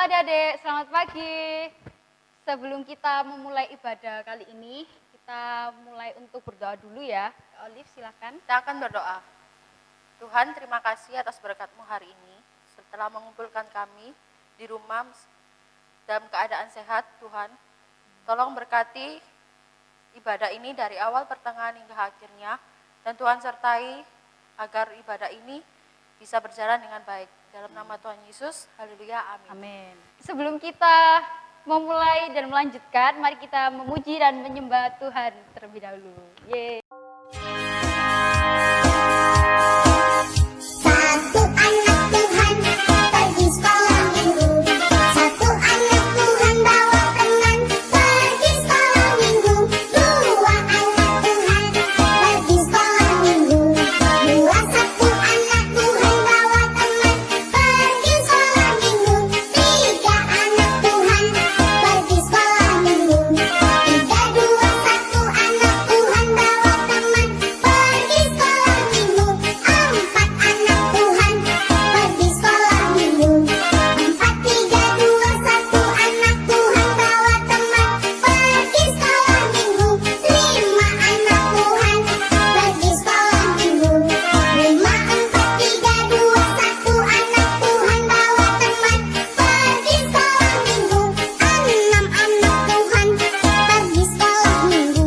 adik-adik, selamat pagi. Sebelum kita memulai ibadah kali ini, kita mulai untuk berdoa dulu ya. Olive, silakan. Kita akan berdoa. Tuhan, terima kasih atas berkat-Mu hari ini. Setelah mengumpulkan kami di rumah dalam keadaan sehat, Tuhan, tolong berkati ibadah ini dari awal, pertengahan hingga akhirnya. Dan Tuhan sertai agar ibadah ini bisa berjalan dengan baik. Dalam nama Tuhan Yesus, haleluya, amin. Amin. Sebelum kita memulai dan melanjutkan, mari kita memuji dan menyembah Tuhan terlebih dahulu. Yeay. Satu anak Tuhan pergi sekolah minggu. Satu anak Tuhan bawa teman pergi sekolah minggu. Dua anak Tuhan pergi sekolah minggu. Satu anak Tuhan bawa teman pergi sekolah minggu. Tiga anak Tuhan pergi sekolah minggu. Tiga, dua, satu anak Tuhan bawa teman pergi sekolah minggu. Empat anak Tuhan pergi sekolah minggu. Empat, tiga, dua, satu anak Tuhan bawa teman pergi sekolah minggu. Lima anak Tuhan pergi sekolah minggu. Lima, empat, tiga, dua, satu anak Tuhan bawa teman pergi sekolah minggu. Enam anak Tuhan pergi sekolah minggu.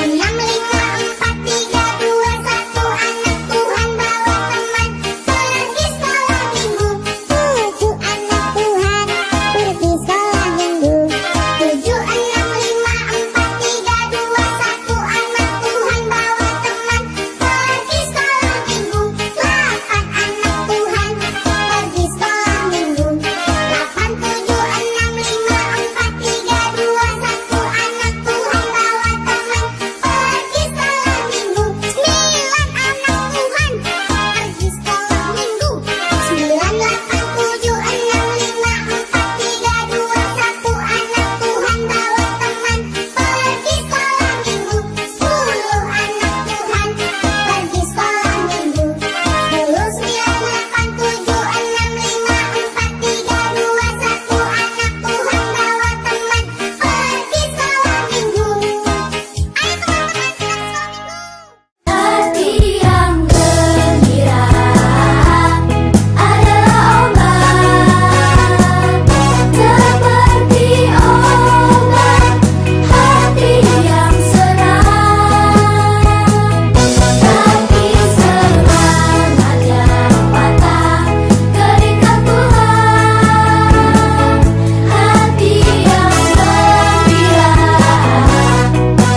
Enam, lima, empat, tiga, dua, satu anak Tuhan bawa teman pergi sekolah minggu. Tujuh anak Tuhan pergi sekolah minggu. Tujuh, enam, lima, empat, tiga, dua, satu anak Tuhan bawa teman pergi sekolah minggu. Delapan anak Tuhan pergi sekolah minggu. Delapan, tujuh, enam, lima, empat, tiga, dua, satu anak Tuhan bawa teman pergi sekolah minggu. Sembilan anak Tuhan pergi sekolah minggu. Sembilan, delapan, tujuh, enam, lima, empat, tiga, dua, satu anak Tuhan bawa teman pergi sekolah minggu. Sepuluh anak Tuhan pergi sekolah minggu. Sepuluh, sembilan, delapan, tujuh, enam, lima, empat, tiga, dua, satu anak Tuhan bawa teman pergi sekolah minggu. Ayo teman-teman, kita sekolah minggu. Hati yang gembira adalah obat, seperti obat hati yang senang. Tapi semangat yang patah keringkan Tuhan. Hati yang gembira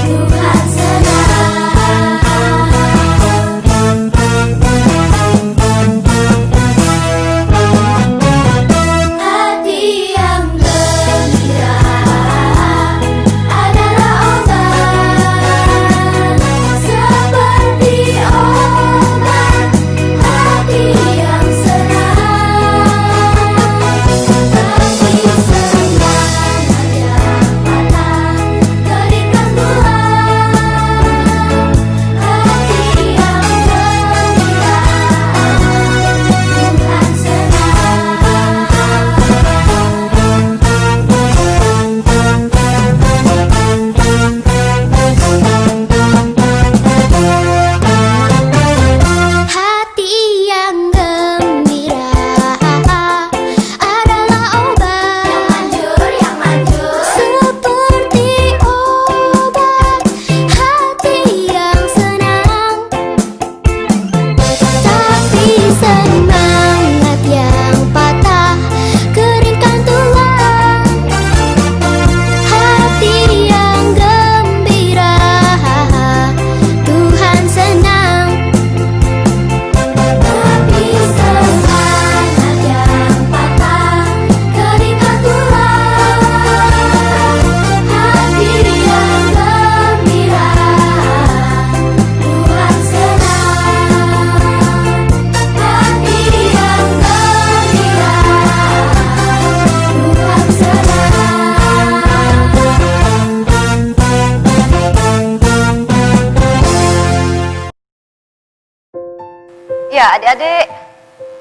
Tuhan senang. Hati yang gembira adalah obat, seperti obat hati yang senang. Tapi semangat yang patah keringkan Tuhan. Hati yang gembira Tuhan senang. Hati yang gembira adalah obat, yang manjur, seperti obat hati yang senang. Tapi semangat yang patah keringkan Tuhan. Hati yang gembira Tuhan senang. Tapi semangat yang patah keringkan Tuhan. Hati yang gembira Tuhan senang. Hati yang gembira Tuhan senang. Ya, adik-adik,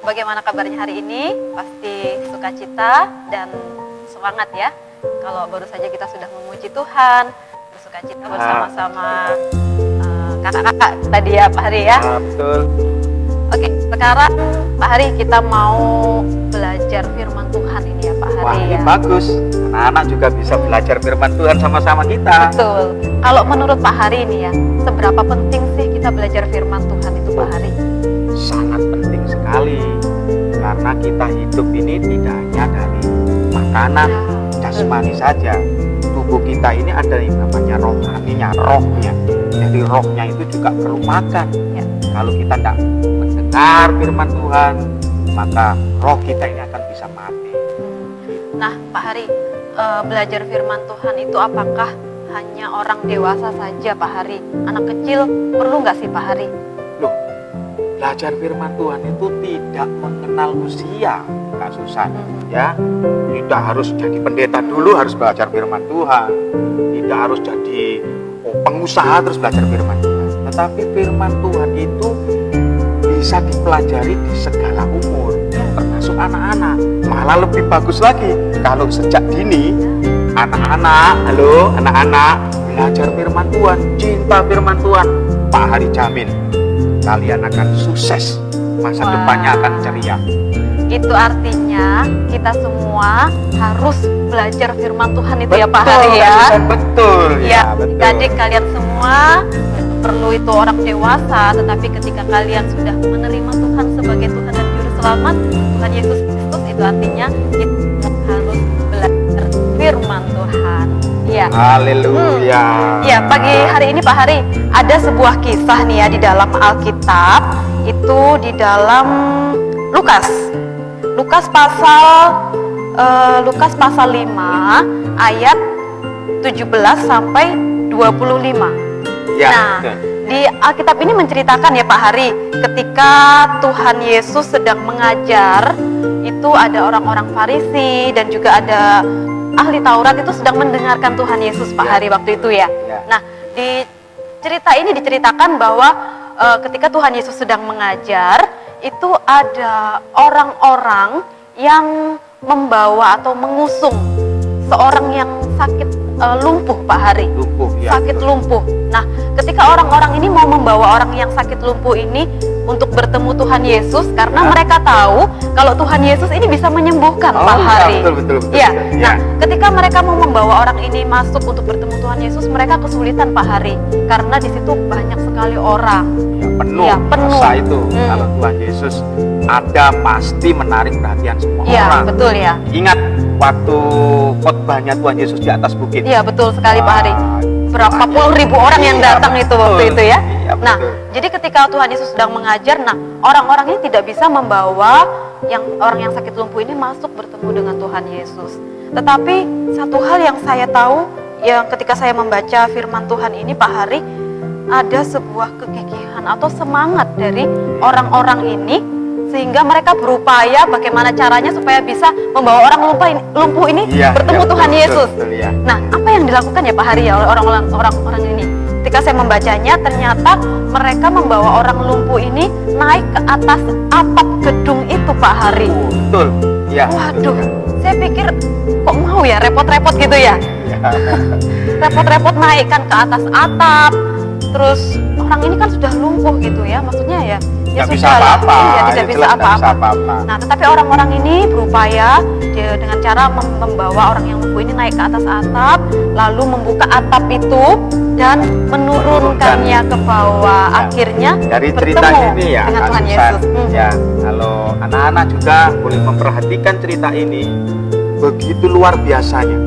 bagaimana kabarnya hari ini? Pasti suka bersukacita dan semangat ya. Kalau baru saja kita sudah memuji Tuhan, bersukacita bersama-sama kakak-kakak tadi ya Pak Hari ya. Betul. Oke, sekarang Pak Hari kita mau belajar firman Tuhan ini ya Pak Hari. Wah, ini ya. bagus. Anak-anak juga bisa belajar firman Tuhan sama-sama kita. Betul. Kalau menurut Pak Hari ini ya, seberapa penting sih kita belajar firman Tuhan itu Pak Hari? Sangat penting sekali. Karena kita hidup ini tidak hanya dari makanan jasmani saja. Tubuh kita ini ada yang namanya rohaninya, rohnya. Jadi rohnya itu juga perlu makan. Ya. Kalau kita tidak mendengar firman Tuhan, maka roh kita ini akan bisa mati. Nah Pak Hari, belajar firman Tuhan itu apakah hanya orang dewasa saja Pak Hari? Anak kecil perlu nggak sih Pak Hari? Loh, belajar firman Tuhan itu tidak mengenal usia, Kak Susan. Ya, tidak harus jadi pendeta dulu harus belajar firman Tuhan. Tidak harus jadi pengusaha terus belajar firman Tuhan. Tetapi firman Tuhan itu bisa dipelajari di segala umur, termasuk anak-anak. Malah lebih bagus lagi kalau sejak dini anak-anak, halo anak-anak, belajar firman Tuhan, cinta firman Tuhan. Pak Hari jamin kalian akan sukses, masa Wah. depannya akan ceria. Itu artinya kita semua harus belajar firman Tuhan itu ya Pak Hari ya. Kak Susan, betul. Ya, betul. adik kalian semua perlu itu orang dewasa, tetapi ketika kalian sudah menerima Tuhan sebagai Tuhan dan Juru Selamat, Tuhan Yesus Kristus, itu artinya kita harus belajar firman Tuhan. Ya. Haleluya. Ya, pagi hari ini Pak Hari ada sebuah kisah nih ya di dalam Alkitab, itu di dalam Lukas. Lukas pasal 5 ayat 17 sampai 25. Ya, Nah, betul. di Alkitab ini menceritakan ya Pak Hari, ketika Tuhan Yesus sedang mengajar, itu ada orang-orang Farisi dan juga ada ahli Taurat itu sedang mendengarkan Tuhan Yesus Pak Ya. Hari waktu itu ya. Ya. Nah, di cerita ini diceritakan bahwa ketika Tuhan Yesus sedang mengajar, itu ada orang-orang yang membawa atau mengusung seorang yang sakit lumpuh Pak Hari. Lumpuh, ya. Sakit lumpuh. Nah, ketika orang-orang ini mau membawa orang yang sakit lumpuh ini untuk bertemu Tuhan Yesus, karena Ya. mereka tahu kalau Tuhan Yesus ini bisa menyembuhkan Oh, Pak ya, Hari. betul. Ya. Ya. Nah, ketika mereka mau membawa orang ini masuk untuk bertemu Tuhan Yesus, mereka kesulitan Pak Hari, karena di situ banyak sekali orang. Ya, penuh. Ya, penuh. Masa itu Hmm. kalau Tuhan Yesus ada pasti menarik perhatian semua Iya, orang. betul ya. Ingat waktu khotbahnya Tuhan Yesus di atas bukit. Iya, betul sekali Pak Hari. Wah, Berapa banyak. puluh ribu orang yang Iya, datang itu betul. waktu itu ya. Iya, Nah, betul. jadi ketika Tuhan Yesus sedang mengajar, nah orang-orang ini tidak bisa membawa orang yang sakit lumpuh ini masuk bertemu dengan Tuhan Yesus. Tetapi satu hal yang saya tahu, yang ketika saya membaca firman Tuhan ini Pak Hari, ada sebuah kegigihan atau semangat dari orang-orang ini, sehingga mereka berupaya bagaimana caranya supaya bisa membawa orang lumpuh ini Iya, bertemu iya, Tuhan betul, Yesus. betul, iya. Nah, apa yang dilakukan ya Pak Hari ya oleh orang-orang ini? Ketika saya membacanya, ternyata mereka membawa orang lumpuh ini naik ke atas atap gedung itu Pak Hari. Betul. Iya. Waduh, betul, ya. saya pikir kok mau ya repot-repot gitu ya? Iya. Repot-repot naikkan ke atas atap. Terus orang ini kan sudah lumpuh gitu ya, maksudnya ya. Nggak bisa sudah lah. apa-apa. Iya, Ya, tidak bisa jelas nggak bisa apa-apa. apa-apa. Nah, tetapi orang-orang ini berupaya dengan cara membawa orang yang lumpuh ini naik ke atas atap, lalu membuka atap itu dan menurunkannya ke bawah. Ya. Akhirnya Dari cerita bertemu ini ya, dengan Kak Tuhan Susan, Yesus. ya, kalau anak-anak juga boleh memperhatikan cerita ini, begitu luar biasanya.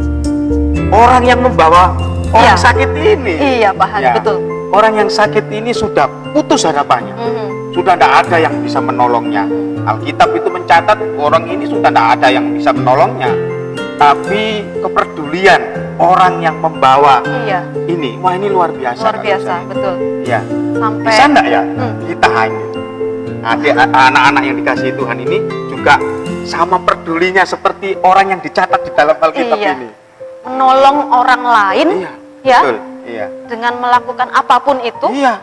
Orang yang membawa orang Iya. sakit ini, Iya, Pak Hari, Ya. betul. orang yang sakit ini sudah putus harapannya. Mhm. Sudah tidak ada yang bisa menolongnya. Alkitab itu mencatat orang ini sudah tidak ada yang bisa menolongnya. Tapi kepedulian orang yang membawa Iya, ini, wah ini luar biasa. luar Kak biasa, Susan. betul. Ya, Sampai bisa enggak ya Hmm. kita ini anak-anak yang dikasihi Tuhan ini juga sama pedulinya seperti orang yang dicatat di dalam Alkitab Iya. ini. menolong orang lain Iya, ya betul. Iya. dengan melakukan apapun itu Iya.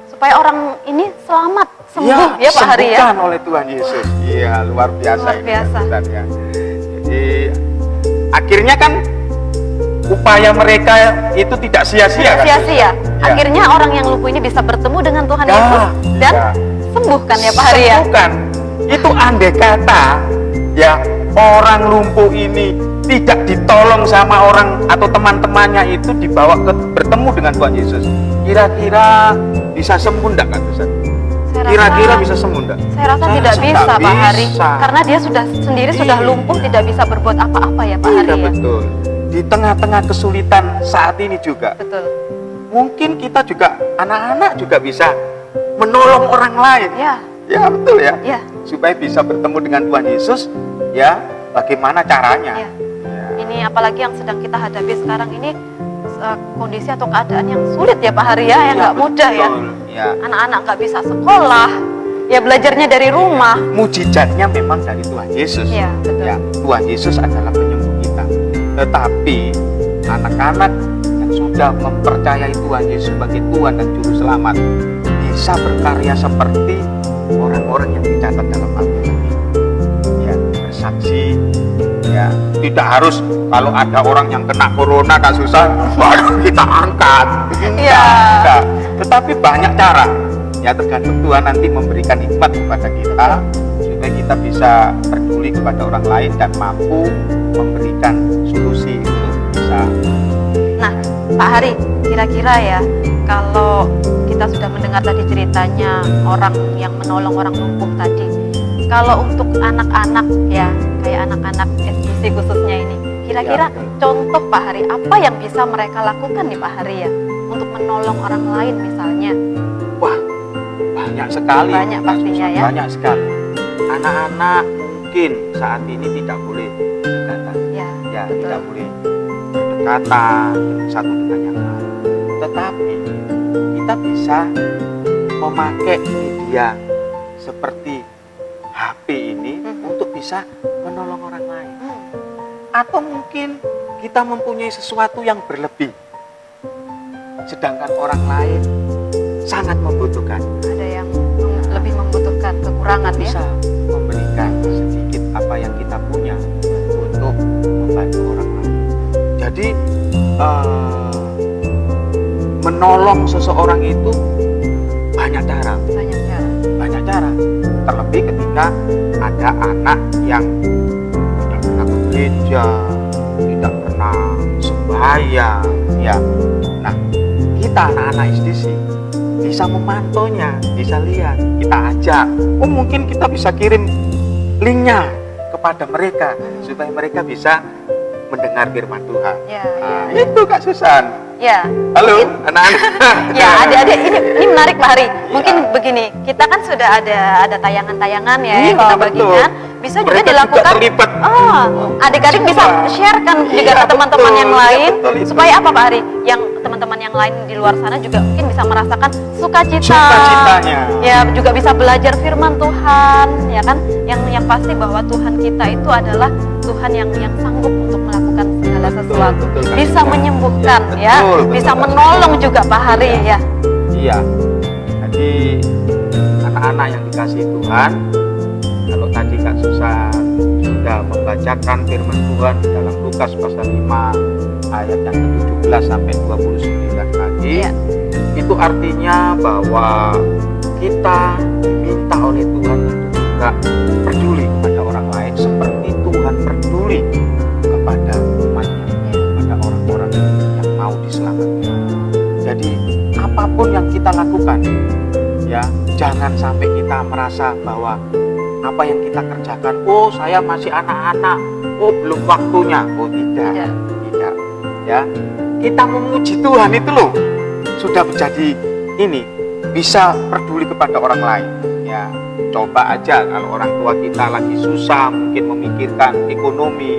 supaya orang ini selamat sembuh Iya, ya Pak Hari ya. disembuhkan oleh Tuhan Yesus. Iya, luar biasa Luar ini. biasa. Ustaz, ya. akhirnya kan upaya mereka itu tidak sia-sia kan? Sia-sia. Ya. Akhirnya orang yang lumpuh ini bisa bertemu dengan Tuhan Ya, Yesus dan ya. sembuhkan ya Pak Hari ya. Sembuhkan. Itu andai kata ya orang lumpuh ini tidak ditolong sama orang atau teman-temannya itu dibawa bertemu dengan Tuhan Yesus, kira-kira bisa sembuh enggak Kak Susan? Saya Kira-kira rasa- bisa sembuh enggak? Saya rasa tidak rasa bisa nggak Pak Hari, bisa. karena dia sudah sendiri sudah Iya. lumpuh, tidak bisa berbuat apa-apa ya Pak Hari Iya, ya. betul. Di tengah-tengah kesulitan saat ini juga, Betul. mungkin kita juga anak-anak juga bisa menolong orang lain. Ya, Ya betul ya. ya. Supaya bisa bertemu dengan Tuhan Yesus, ya bagaimana caranya? Ya. Ya. Ini apalagi yang sedang kita hadapi sekarang ini kondisi atau keadaan yang sulit ya Pak Hari ya, yang Iya, nggak mudah ya. betul. Ya. Anak-anak nggak bisa sekolah, ya belajarnya dari rumah. Mujizatnya memang dari Tuhan Yesus. Iya, betul. Ya, Tuhan Yesus adalah penyembuh kita. Tetapi anak-anak yang sudah mempercayai Tuhan Yesus sebagai Tuhan dan Juru Selamat bisa berkarya seperti orang-orang yang dicatat dalam Alkitab ini. Ya, bersaksi. Ya, tidak harus kalau ada orang yang kena corona Kak Susan, baru kita angkat. Iya. Enggak. Tetapi banyak cara. Ya tergantung Tuhan nanti memberikan hikmat kepada kita supaya kita bisa peduli kepada orang lain dan mampu memberikan solusi untuk bisa. Nah, Pak Hari, kira-kira ya, kalau kita sudah mendengar tadi ceritanya orang yang menolong orang lumpuh tadi, kalau untuk anak-anak ya, kayak anak-anak SBC khususnya ini, kira-kira Ya. contoh Pak Hari, apa yang bisa mereka lakukan nih Pak Hari ya, untuk menolong orang lain misalnya? Wah, banyak sekali. Banyak pastinya ya. Banyak sekali. Anak-anak mungkin saat ini tidak boleh berdekatan. Ya, Ya, betul. tidak boleh berdekatan satu dengan yang lain. Tetapi kita bisa memakai media seperti HP ini untuk bisa menolong orang lain. Atau mungkin kita mempunyai sesuatu yang berlebih, sedangkan orang lain sangat membutuhkan. Ada yang lebih membutuhkan kekurangan ya. Bisa memberikan sedikit apa yang kita punya untuk membantu orang lain. Jadi menolong seseorang itu banyak cara, Banyak ya. banyak cara. Terlebih ketika ada anak yang tidak pernah ke gereja, tidak pernah sembahyang, ya. Nah, kita anak-anak SDC bisa memantaunya, bisa lihat, kita ajak. Oh, mungkin kita bisa kirim linknya kepada mereka supaya mereka bisa mendengar firman Tuhan. Ya, Nah, ya. itu Kak Susan. Ya. Halo, anak-anak. Ya, adik-adik, ini menarik Pak Hari. Mungkin begini, kita kan sudah ada tayangan-tayangan ya yang Iya, kita betul. bagikan. Bisa juga Mereka dilakukan. juga terlibat. Oh, adik-adik bisa Semua. sharekan juga Iya, ke teman-teman betul. yang Iya, lain betul itu. supaya apa Pak Hari? Yang teman-teman yang lain di luar sana juga mungkin bisa merasakan sukacita. Sukacitanya. Ya, juga bisa belajar firman Tuhan, ya kan? Yang pasti bahwa Tuhan kita itu adalah Tuhan yang sanggup untuk melakukan segala Betul, sesuatu. betul, Kak Bisa Susan. menyembuhkan Ya, ya, betul, bisa betul, Kak menolong juga Pak Hari ya. Iya. Jadi anak-anak yang dikasih Tuhan, kalau tadi Kak Susan sudah membacakan firman Tuhan di dalam Lukas pasal 5 ayat yang ke-17 sampai 29 tadi, Iya. itu artinya bahwa kita diminta oleh Tuhan untuk juga peduli kepada orang lain seperti Tuhan peduli kepada umatnya, kepada orang-orang yang mau diselamatkan. Jadi apapun yang kita lakukan, ya jangan sampai kita merasa bahwa apa yang kita kerjakan, oh saya masih anak-anak, oh belum waktunya, oh tidak, tidak, ya kita memuji Tuhan itu loh sudah menjadi ini bisa peduli kepada orang lain, ya coba aja kalau orang tua kita lagi susah mungkin memikirkan ekonomi,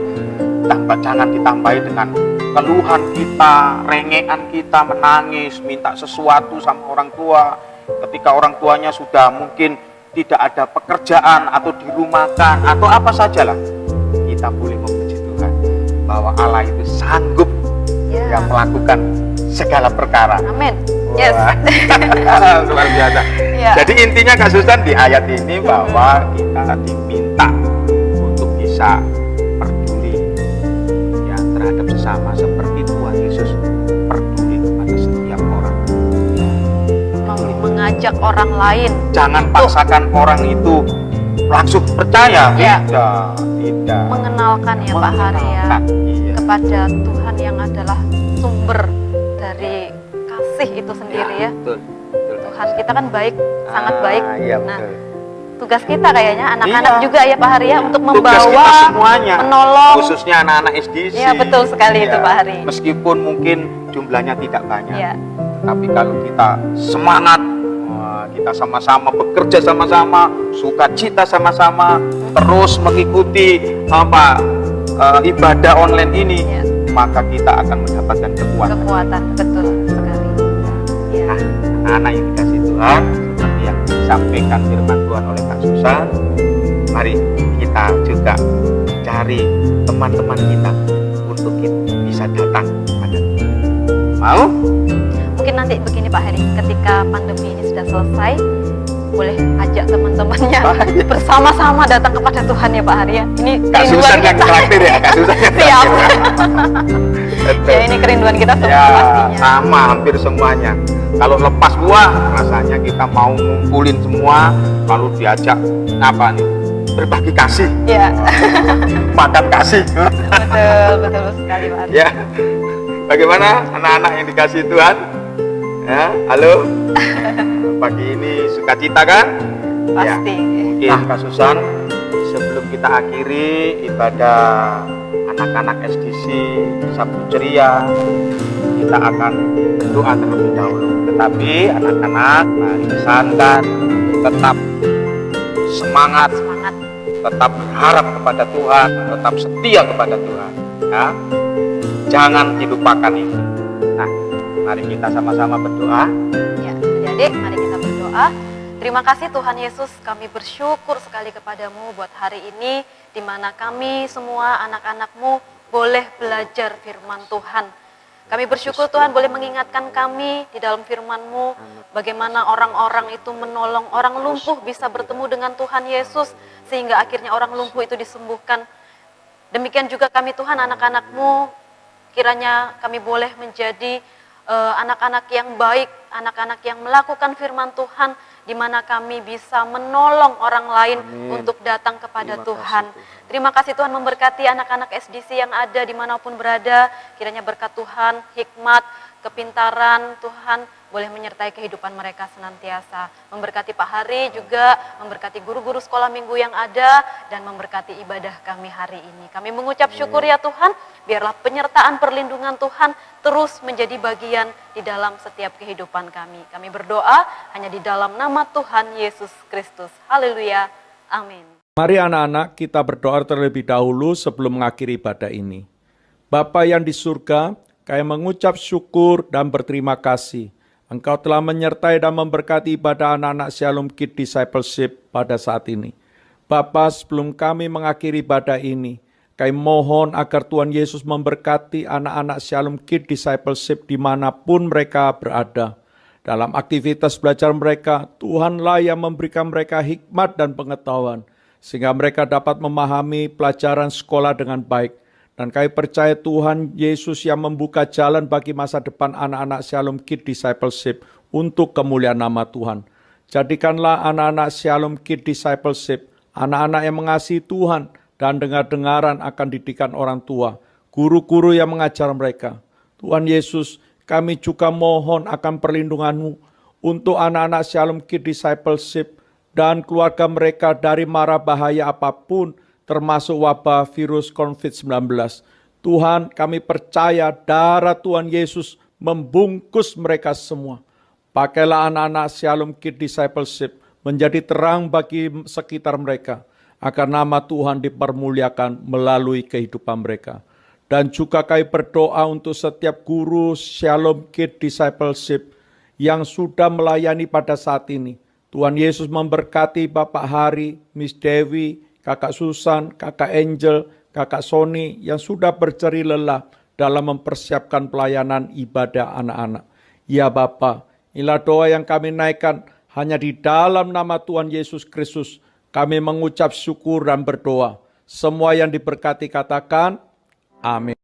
jangan ditambahi dengan keluhan kita, rengean kita, menangis, minta sesuatu sama orang tua. Ketika orang tuanya sudah mungkin tidak ada pekerjaan atau dirumahkan atau apa sajalah, kita boleh memuji Tuhan bahwa Allah itu sanggup Ya. yang melakukan segala perkara. Amin. Yes. Wah, luar biasa. Ya. Jadi intinya Kak Susan di ayat ini bahwa kita diminta untuk bisa peduli, ya sama seperti Tuhan Yesus peduli kepada setiap orang. Mengajak orang lain. Jangan paksakan orang itu langsung percaya. Ya. Tidak. Mengenalkan ya Pak Hari ya. Mengenalkan, iya. Kepada Tuhan yang adalah sumber dari kasih itu sendiri ya. Betul. Tuhan kita kan baik, sangat baik. Iya, Nah, betul. tugas kita kayaknya anak-anak Iya. juga ya Pak Hari ya untuk Tugas membawa, kita semuanya, menolong. khususnya anak-anak SDC. Iya, betul sekali itu, Pak Hari. Meskipun mungkin jumlahnya tidak banyak, Ya. tapi kalau kita semangat, kita sama-sama bekerja sama-sama, sukacita sama-sama, terus mengikuti ibadah online ini, Ya. maka kita akan mendapatkan kekuatan. Kekuatan, betul sekali. Ya. Nah, anak yang dikasih Tuhan, seperti yang disampaikan firman Tuhan oleh Kak Susan, mari kita juga cari teman-teman kita untuk kita bisa datang pada Tuhan. Mau? Mungkin nanti begini Pak Heri, ketika pandemi ini sudah selesai, boleh ajak teman-temannya bersama-sama datang kepada Tuhan ya Pak Hari ya. Ini Kak kerinduan Susan yang kita. traktir ya, Kak Susan yang Siap. traktir. Ya ini kerinduan kita semua Ya, pastinya. sama hampir semuanya. Kalau lepas buah, rasanya kita mau ngumpulin semua, lalu diajak berbagi kasih, Ya, makan kasih. betul sekali Pak Hari. Ya, bagaimana anak-anak yang dikasih Tuhan? Ya, halo. Pagi ini sukacita kan? Ya, Pasti. mungkin Kak Susan, sebelum kita akhiri ibadah anak-anak SDC Sabtu Ceria, kita akan berdoa terlebih dahulu. Tetapi anak-anak, mari santai, tetap semangat, tetap berharap kepada Tuhan, tetap setia kepada Tuhan. Ya. Jangan dilupakan itu. Nah, mari kita sama-sama berdoa. Ya, adik-adik, mari kita berdoa. Terima kasih Tuhan Yesus, kami bersyukur sekali kepadamu buat hari ini, di mana kami semua anak-anak-Mu boleh belajar firman Tuhan. Kami bersyukur Tuhan boleh mengingatkan kami di dalam firman-Mu, bagaimana orang-orang itu menolong orang lumpuh bisa bertemu dengan Tuhan Yesus, sehingga akhirnya orang lumpuh itu disembuhkan. Demikian juga kami Tuhan, anak-anak-Mu, kiranya kami boleh menjadi anak-anak yang baik, anak-anak yang melakukan firman Tuhan, di mana kami bisa menolong orang lain untuk datang kepada Tuhan. Terima kasih Tuhan, memberkati anak-anak SDC yang ada dimanapun berada, kiranya berkat Tuhan, hikmat, kepintaran Tuhan boleh menyertai kehidupan mereka senantiasa. Memberkati Pak Hari juga, memberkati guru-guru sekolah minggu yang ada, dan memberkati ibadah kami hari ini. Kami mengucap syukur ya Tuhan, biarlah penyertaan perlindungan Tuhan terus menjadi bagian di dalam setiap kehidupan kami. Kami berdoa hanya di dalam nama Tuhan Yesus Kristus. Haleluya. Amin. Mari anak-anak kita berdoa terlebih dahulu sebelum mengakhiri ibadah ini. Bapa yang di surga, kami mengucap syukur dan berterima kasih. Engkau telah menyertai dan memberkati ibadah anak-anak Shalom Kid Discipleship pada saat ini. Bapa, sebelum kami mengakhiri ibadah ini, kami mohon agar Tuhan Yesus memberkati anak-anak Shalom Kid Discipleship dimanapun mereka berada. Dalam aktivitas belajar mereka, Tuhanlah yang memberikan mereka hikmat dan pengetahuan, sehingga mereka dapat memahami pelajaran sekolah dengan baik. Dan kami percaya Tuhan Yesus yang membuka jalan bagi masa depan anak-anak Shalom Kid Discipleship untuk kemuliaan nama Tuhan. Jadikanlah anak-anak Shalom Kid Discipleship, anak-anak yang mengasihi Tuhan dan dengar-dengaran akan didikan orang tua, guru-guru yang mengajar mereka. Tuhan Yesus, kami juga mohon akan perlindungan-Mu untuk anak-anak Shalom Kid Discipleship dan keluarga mereka dari mara bahaya apapun, termasuk wabah virus COVID-19. Tuhan, kami percaya darah Tuhan Yesus membungkus mereka semua. Pakailah anak-anak Shalom Kid Discipleship menjadi terang bagi sekitar mereka, agar nama Tuhan dipermuliakan melalui kehidupan mereka. Dan juga kami berdoa untuk setiap guru Shalom Kid Discipleship yang sudah melayani pada saat ini. Tuhan Yesus memberkati Bapak Hari, Miss Dewi, Kakak Susan, Kakak Angel, Kakak Sony yang sudah berjeri lelah dalam mempersiapkan pelayanan ibadah anak-anak. Ya Bapa, inilah doa yang kami naikkan hanya di dalam nama Tuhan Yesus Kristus. Kami mengucap syukur dan berdoa. Semua yang diberkati katakan, amin.